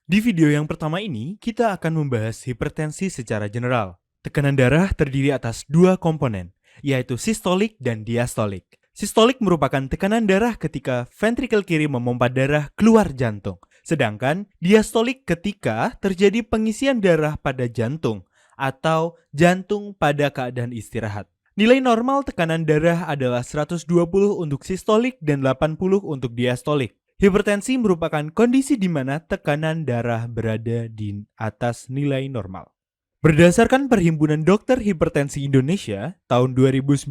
Di video yang pertama ini, kita akan membahas hipertensi secara general. Tekanan darah terdiri atas dua komponen, yaitu sistolik dan diastolik. Sistolik merupakan tekanan darah ketika ventrikel kiri memompa darah keluar jantung. Sedangkan diastolik ketika terjadi pengisian darah pada jantung atau jantung pada keadaan istirahat. Nilai normal tekanan darah adalah 120 untuk sistolik dan 80 untuk diastolik. Hipertensi merupakan kondisi di mana tekanan darah berada di atas nilai normal. Berdasarkan Perhimpunan Dokter Hipertensi Indonesia tahun 2019,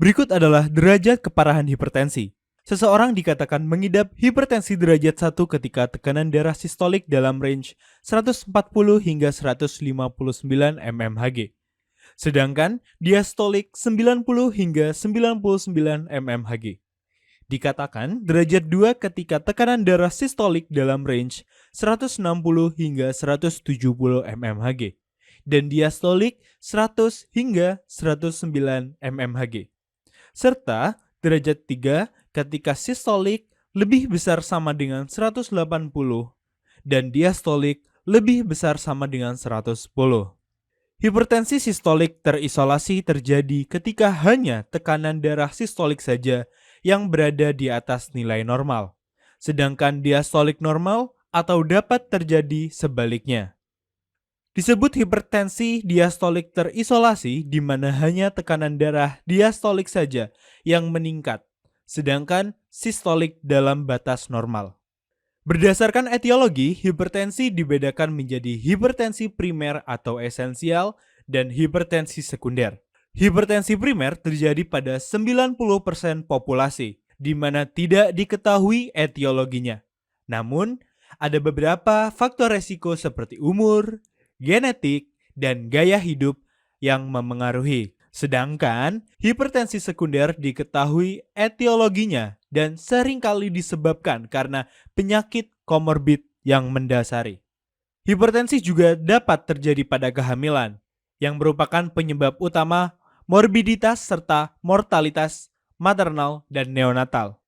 berikut adalah derajat keparahan hipertensi. Seseorang dikatakan mengidap hipertensi derajat 1 ketika tekanan darah sistolik dalam range 140 hingga 159 mmHg. Sedangkan diastolik 90 hingga 99 mmHg. Dikatakan derajat 2 ketika tekanan darah sistolik dalam range 160 hingga 170 mmHg dan diastolik 100 hingga 109 mmHg. Serta derajat 3 ketika sistolik lebih besar sama dengan 180 dan diastolik lebih besar sama dengan 110. Hipertensi sistolik terisolasi terjadi ketika hanya tekanan darah sistolik saja yang berada di atas nilai normal, sedangkan diastolik normal atau dapat terjadi sebaliknya. Disebut hipertensi diastolik terisolasi di mana hanya tekanan darah diastolik saja yang meningkat, sedangkan sistolik dalam batas normal. Berdasarkan etiologi, hipertensi dibedakan menjadi hipertensi primer atau esensial dan hipertensi sekunder. Hipertensi primer terjadi pada 90% populasi, di mana tidak diketahui etiologinya. Namun, ada beberapa faktor resiko seperti umur, genetik, dan gaya hidup yang memengaruhi. Sedangkan, hipertensi sekunder diketahui etiologinya dan seringkali disebabkan karena penyakit komorbid yang mendasari. Hipertensi juga dapat terjadi pada kehamilan, yang merupakan penyebab utama morbiditas serta mortalitas maternal dan neonatal.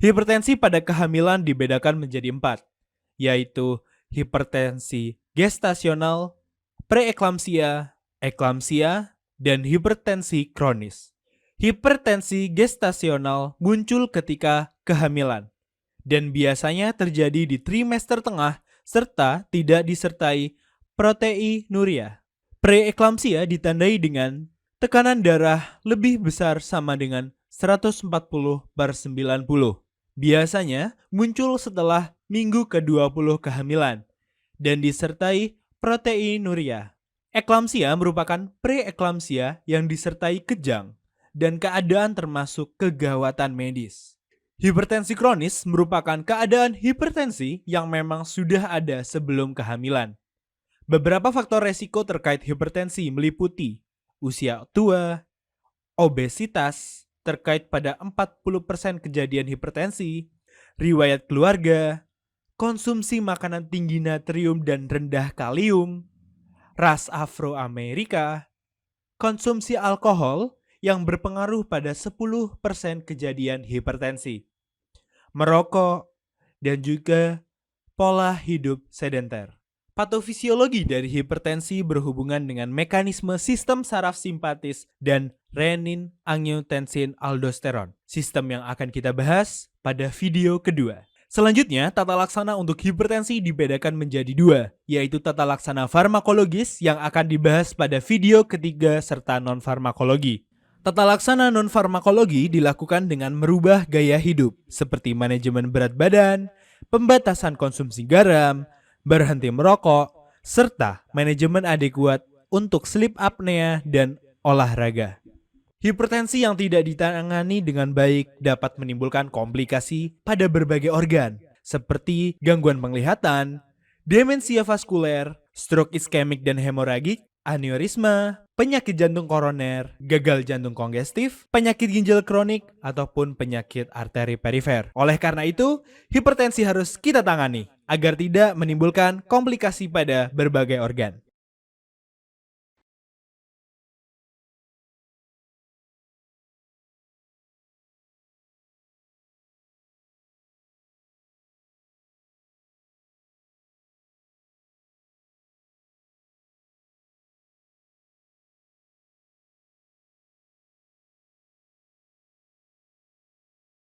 Hipertensi pada kehamilan dibedakan menjadi 4, yaitu hipertensi gestasional, preeklamsia, eklamsia, dan hipertensi kronis. Hipertensi gestasional muncul ketika kehamilan dan biasanya terjadi di trimester tengah serta tidak disertai proteinuria. Preeklamsia ditandai dengan tekanan darah lebih besar sama dengan 140/90. Biasanya muncul setelah minggu ke-20 kehamilan dan disertai proteinuria. Eklamsia merupakan preeklamsia yang disertai kejang dan keadaan termasuk kegawatan medis. Hipertensi kronis merupakan keadaan hipertensi yang memang sudah ada sebelum kehamilan. Beberapa faktor resiko terkait hipertensi meliputi usia tua, obesitas, terkait pada 40% kejadian hipertensi, riwayat keluarga, konsumsi makanan tinggi natrium dan rendah kalium, ras Afro-Amerika, konsumsi alkohol yang berpengaruh pada 10% kejadian hipertensi, merokok, dan juga pola hidup sedenter. Patofisiologi dari hipertensi berhubungan dengan mekanisme sistem saraf simpatis dan renin-angiotensin-aldosteron, sistem yang akan kita bahas pada video kedua. Selanjutnya, tata laksana untuk hipertensi dibedakan menjadi 2, yaitu tata laksana farmakologis yang akan dibahas pada video ketiga serta non-farmakologi. Tata laksana non-farmakologi dilakukan dengan merubah gaya hidup, seperti manajemen berat badan, pembatasan konsumsi garam, berhenti merokok, serta manajemen adekuat untuk sleep apnea dan olahraga. Hipertensi yang tidak ditangani dengan baik dapat menimbulkan komplikasi pada berbagai organ, seperti gangguan penglihatan, demensia vaskuler, stroke iskemik dan hemoragik, aneurisma, penyakit jantung koroner, gagal jantung kongestif, penyakit ginjal kronik, ataupun penyakit arteri perifer. Oleh karena itu, hipertensi harus kita tangani agar tidak menimbulkan komplikasi pada berbagai organ.